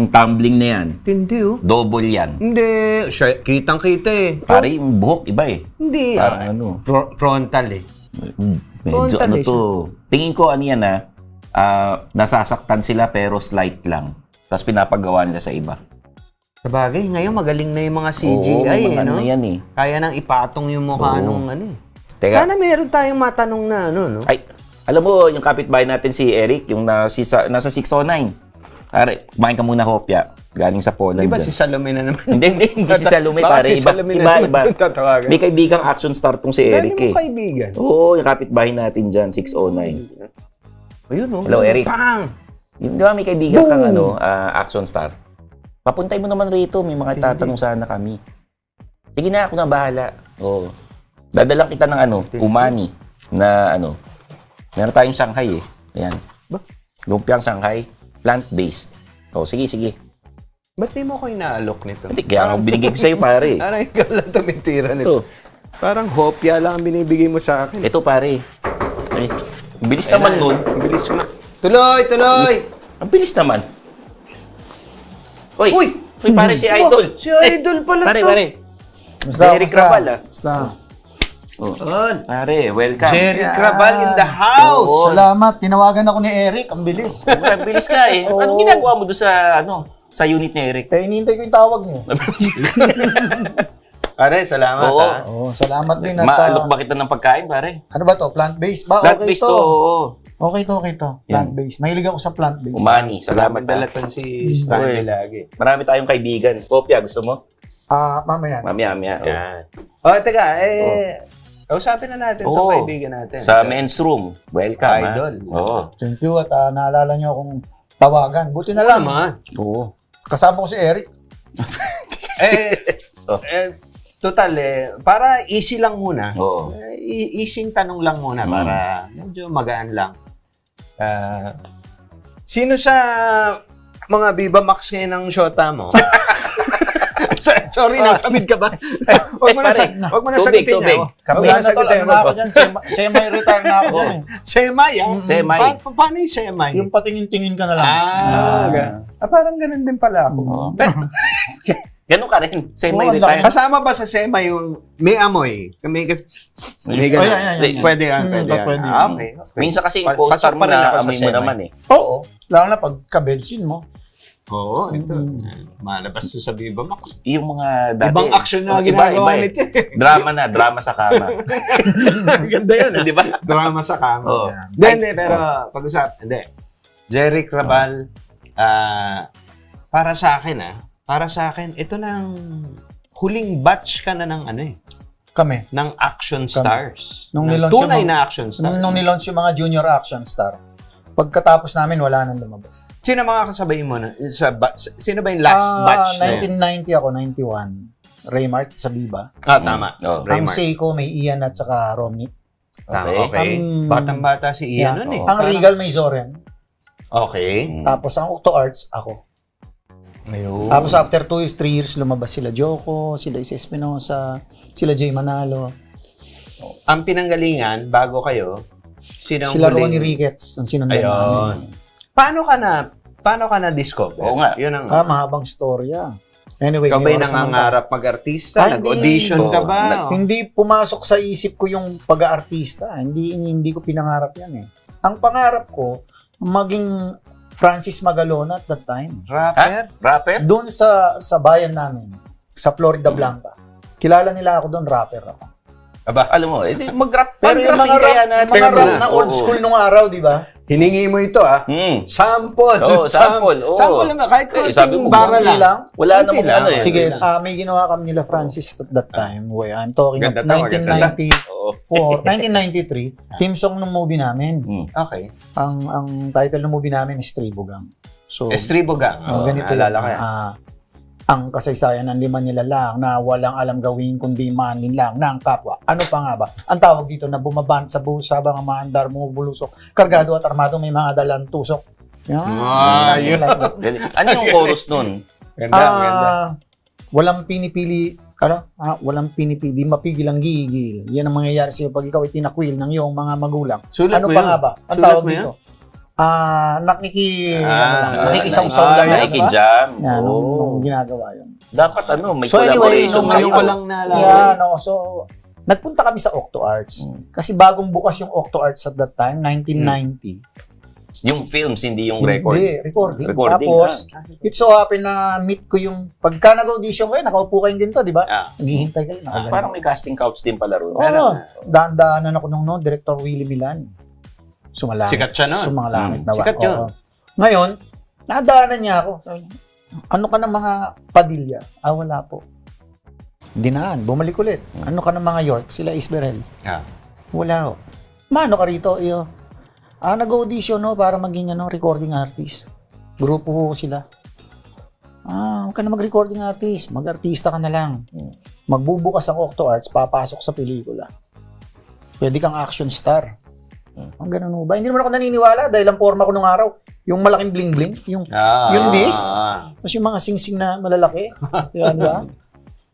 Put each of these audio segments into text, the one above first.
Yung tumbling na yan, Hindi oh. double yan. Hindi. Kitang-kita eh. Pare, yung buhok, iba eh. Hindi. Parang ano. Frontal eh. Medyo Frontal ano eh to. Tingin ko ano yan nasasaktan sila pero slight lang. Tapos pinapagawa nila sa iba. Sabagay, ngayon magaling na yung mga Oo, CGI mga ano no? yan eh. Kaya nang ipatong yung mukha nung ano eh. Teka. Sana meron tayong matanong na ano, no? Ay, alam mo, yung kapitbahay natin si Eric, yung nasa 609. Pare, kumain ka muna hopya. Galing sa Poland. Di ba dyan. si Salome na naman? Hindi si Salome, Baka pare. si Salome na Iba. naman tatawagan. May kaibigang action star tong si Eric Dami eh. mong kaibigan. Oo, yung kapitbahay natin dyan, 609. Ayun, no? Hello, Eric. Pang! Di ba may kaibigan Boom! kang action star? Papuntay mo naman rito, may mga tatanong sana kami. Sige na, ako na bahala. Oo. Dadalang kita ng umani na meron tayong Shanghai eh. Ayan. Ba? Lumpiang Shanghai, plant-based. Oh, sige. Ba't di mo ko inaalok nito? Hindi, kaya ako binigay ko sa'yo, pare. Parang ikaw lang tumitira Ito. nito. Parang hopya lang ang binibigay mo sa akin. Ito, pare. Ay, ang bilis naman nun. Ang bilis mo na. Tuloy! Ang bilis naman. Uy, pare, si Oh, Idol. si Idol pala Pare, to. Jerry Crabal, ah. Basta. Oh. Pare, welcome. Jerry Crabal in the house! Oo. Salamat. Tinawagan ako ni Eric. Ang bilis. Ang bilis ka eh. Anong ginagawa mo doon sa unit ni Eric? Hinihintay ko yung tawag niyo. Pare, salamat Oo. ha. Salamat din. At, Maalok ba kita ng pagkain, pare? ano ba to? Plant-based ba? Plant-based to, oo. Okay to. Plant-based. Mahilig ako sa plant-based. Umani, salamat Dala ha. ton si Stanley Uy. lagi. Marami tayong kaibigan. Kopya, gusto mo? Mamaya. Mamaya. Oh. Yan. Teka, kausapin na natin itong Oo. kaibigan natin. Sa men's room. Welcome, ha? Idol. Oo. Thank you at naalala niyo akong tawagan. Buti na Oo lang. naman. Oo. Kasama ko si Eric. Total para easy lang muna. Oo. Easy tanong lang muna para medyo magaan lang. Sino sa mga Viva Max ngayon ang shota mo? Sorry, nasamid ka ba? Huwag mo na Tubig. sagutin niya. Kabila na tol. Ano na ako dyan? Semi-retire na ako dyan. Semay, Semay. Paano yung semay? Yung patingin-tingin ka na lang. Parang ganun din pala ako. Oo. Ganun ka rin. Same Oo, may ang retire. Kasama ba sa semay yung may amoy? May ganun. Yan. Pwede yan. Pwede. Okay. Minsan kasi Pasok poster mo pa rin ako na sa amoy mo semay. naman eh. Oo. Lalo na pag kabelsin mo. Oo, ito. Malabas to sa Viva Max. Yung mga dati. Ibang action na Iba, ginagawa eh. nito. Drama sa kama. Ganda yun, Di ba? Drama sa kama. Oo. Hindi, pero pag-usap, hindi. Jerry Crabal, para sa akin, ito nang huling batch ka na ng Kami. ng action stars. Nung Ng nilaunch tunay yung mga- na action stars. Nung nilaunch yung mga junior action star, pagkatapos namin, wala nang lumabas. Sino mga kasabay mo na? Sino ba yung last batch na yun? 1990 ako, 91. Raymart sa Viva. Tama. Oh. Ang Seiko may Ian at saka Romney. Tama, Okay. okay. Batang-bata si Ian nun eh. Ang Regal may Zoren. Okay. Tapos ang Octo Arts, ako. Ayun. Tapos after 3 years, lumabas sila Joko, sila Isa Espinosa, sila Jay Manalo, Ang pinanggalingan, bago kayo, sino ang sila huling- Ronnie Ricketts, ang sinundan Ayun. namin. Paano ka na-discover? Oo nga. Yun ang... Mahabang storya. Anyway, Ikaw may ba'y oras naman nangangarap mag-artista? Ay, Nag-audition hindi. ka ba? Hindi pumasok sa isip ko yung pag-aartista. Hindi ko pinangarap yan eh. Ang pangarap ko, maging Francis Magalona at that time. Rapper? Rapper? Doon sa bayan namin, sa Florida Blanca. Kilala nila ako doon, rapper ako. Aba, Alam mo, mag-rap. Pero yung mga rap, na old school nung araw, di ba? hiningi mo ito Sample. Oo, sample. Oo. Sample naman. Kahit Sabi konting mo, bara konti lang. lang. Wala Konti namang lang. ano eh. Sige, Konti lang. may ginawa kami nila Francis at that time. I'm talking of Ganda tawag, 1994, 1993. Team song ng movie namin. Okay. Ang title ng movie namin is Tribugang. So, Estribo Gang. ganito Alala ko yan. yan. Ang kasaysayan ng lima nila lang na walang alam gawin kundi manin lang ng kapwa. Ano pa nga ba? Ang tawag dito na bumaban sa buhos habang ang maandar mo bulusok. Kargado at armado may mga dalang tusok. Yan. Something like that. Galing. Ano yung chorus nun? Ganda, ganda. Walang pinipili, walang pinipili, di mapigil ang gigil. Yan ang mangyayari sa'yo pag ikaw ay tinakwil ng iyong mga magulang. Sulat Ano mo pa yun? nga ba? Ang Sulat tawag mo dito. nakikisawsaw lang. Ay, yan, Nakikijam. diba? Yan, Oo. nung ginagawa yun. Dapat may So anyway, collaboration nung ngayon kayo. ko lang naalala. Yeah, no. So, nagpunta kami sa Octo Arts. Kasi bagong bukas yung Octo Arts at that time, 1990. Yung films, hindi yung record. Hindi, recording. Recording, Tapos, it so happen na meet ko yung, pagka nag-audition kayo, nakaupo kayong ganito, di ba? Ah. Naghihintay kayo. Parang may casting couch din pala ron. Oo. Daan-daanan ako nung Director Willie Milan. Sumalangit. Sikat siya nun. Sumalangit na ba? Sikat yun. Oo. Ngayon, nadaanan niya ako. Sabi niya, ano ka ng mga Padilla? Wala po. Dinaan, bumalik ulit. Ano ka ng mga York? Sila Isberel. Ah. Wala ho. Mano ka rito? Iyo. Nag-audition no, para maging recording artist. Grupo ho sila. Huwag ka na mag-recording artist. Mag-artista ka na lang. Magbubukas ang Octo Arts, papasok sa pelikula. Pwede kang action star. Ang ganun ho ba? Hindi naman ako naniniwala dahil ang forma ko nung araw, yung malaking bling-bling, yung this, tapos yung mga sing-sing na malalaki. Diba?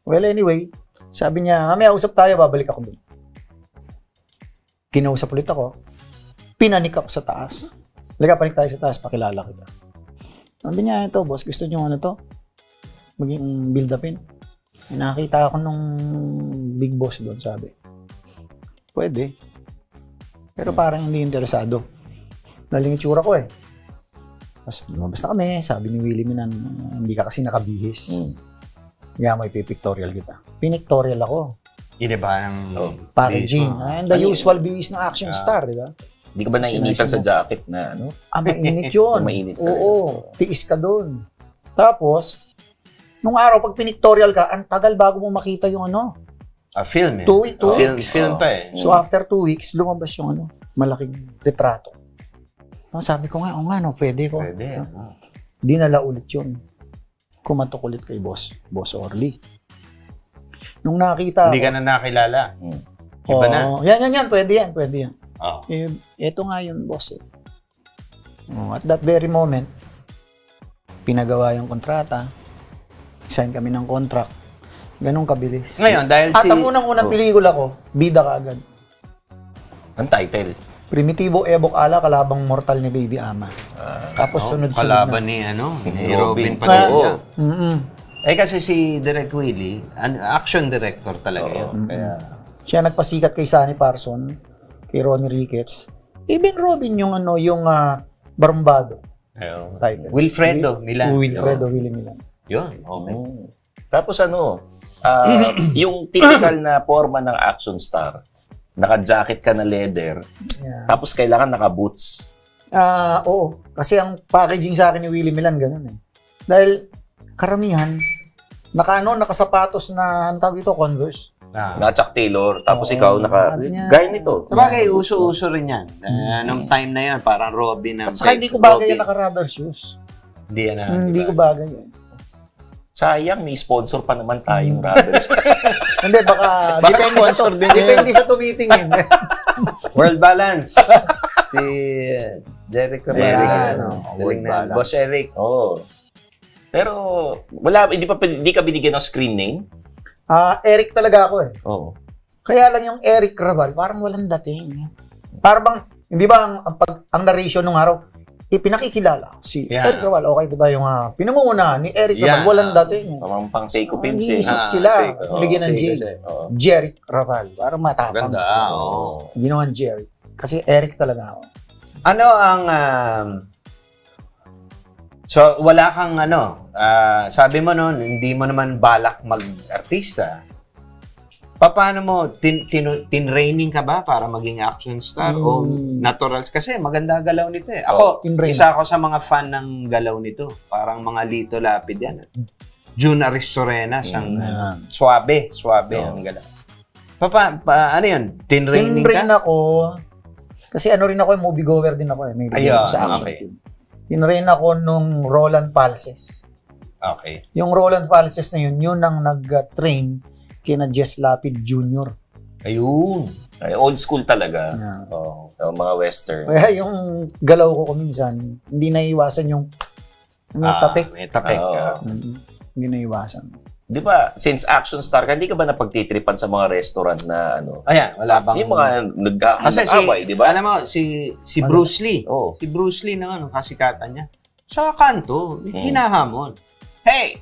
Well, anyway, sabi niya, mamaya usap tayo, babalik ako dun. Kinausap ulit ako. Pinanik ako sa taas. Panik tayo sa taas, pakilala kita. Sabi niya, ito, boss, gusto niyo to? Maging build-upin. Nakita ako nung big boss doon, sabi. Pwede. Pero parang hindi interesado. Naling itsura ko eh. Tapos lumabas na kami, sabi ni Willie Minan, hindi ka kasi nakabihis. Kaya may pipictorial kita. Pinictorial ako. Iniba ng Packaging. And the usual bihis ng action star, di ba? Hindi ka ba naiinitan sa jacket na Mainit yun. Mainit Oo. Tiis ka doon. Tapos, nung araw, pag pinictorial ka, ang tagal bago mo makita yung film eh. Two weeks. Film pa eh. So, after 2 weeks, lumabas yung malaking retrato. Sabi ko nga, pwede ko. Pwede. Dinala ulit yun. Kumatok ulit kay Boss Orly. Nung nakita Hindi ka na nakilala. Iba na. Yan, pwede yan. Oh. Ito nga yun, boss. At that very moment, pinagawa yung kontrata, sign kami ng contract, ganun kabilis. Ngayon, dahil At ang unang pelikula ko, bida ka agad. ang title. Primitibo Ebok Ala, kalabang mortal ni Baby Ama. Tapos sunod-sunod kalaban na. ni Robin Padilla. Mm-mm. Kasi si Direk Willie, action director talaga yun. Kaya, Siya nagpasikat kay Sunny Parson, kay Ronnie Ricketts. Even Robin yung Barumbado. Title. Wilfredo Milan. Wilfredo Willie Milan. Yun, okay. Tapos yung typical na forma ng action star, naka-jacket ka na leather, Yeah. tapos kailangan naka-boots. Oo. Kasi ang packaging sa akin ni Willie Milan, ganun eh. Dahil karamihan, nakasapatos na, ang tawag ito, Converse. Naka-Chuck Taylor, tapos ikaw sabi niya, gaya nito. Sabagay, uso-uso rin yan. Nung time na yan, parang Robin ng... At saka hindi ko bagay yung naka-rubber shoes. Hindi yan na. Hindi ko bagay eh. Sayang, may sponsor pa naman tayong rubber. Hindi, baka depende sa tumitingin. World Balance. Si Jeric Ramirez. Ayan, Galing World na. Balance. Boss Eric. Oo. Pero, hindi ka binigyan ng screen name? Eric talaga ako eh. Oo. Kaya lang yung Eric Raval, parang walang dating. Parang bang, hindi ba ang narration nung araw, ipinakikilala si Eric Raval. Okay, di ba yung pinamumunahan ni Eric Raval, walang dating. Parang pang Seiko Pins eh. Iisip sila, nilagyan ng J. Jeric Raval. Parang matapang. Ganda, Ginawan Jeric. Kasi Eric talaga ako. Ano ang... so, wala kang sabi mo noon, hindi mo naman balak mag-artista. Paano mo, tinraining ka ba para maging action star o natural? Kasi maganda galaw nito eh. Ako, isa ako sa mga fan ng galaw nito. Parang mga Lito Lapid yan. June Aristorena, siyang suabe ang galaw. Ano yun? Tinraining ka? Tinrain ako, kasi rin ako, movie goer din ako eh. May Ayun, sa action okay. film. Tinrain ako nung Roland Palses. Okay. Yung Roland Palses na yun ang nag-train kina Jess Lapid Jr. Ayun. Ay, old school talaga. Yeah. Oo. Mga western. Kaya yung galaw ko minsan, hindi naiwasan yung tapik. May tapik. Oo. Hindi naiwasan. Di ba, since action star ka, hindi ka ba napagtitripan sa mga restaurant na ano? Ayan, wala bang... Yung mga Kasi nag-away, di ba? alam mo, si Bruce Lee. Oo. Si Bruce Lee na ano, kasikatan niya. Sa kanto, hinahamon. Hey,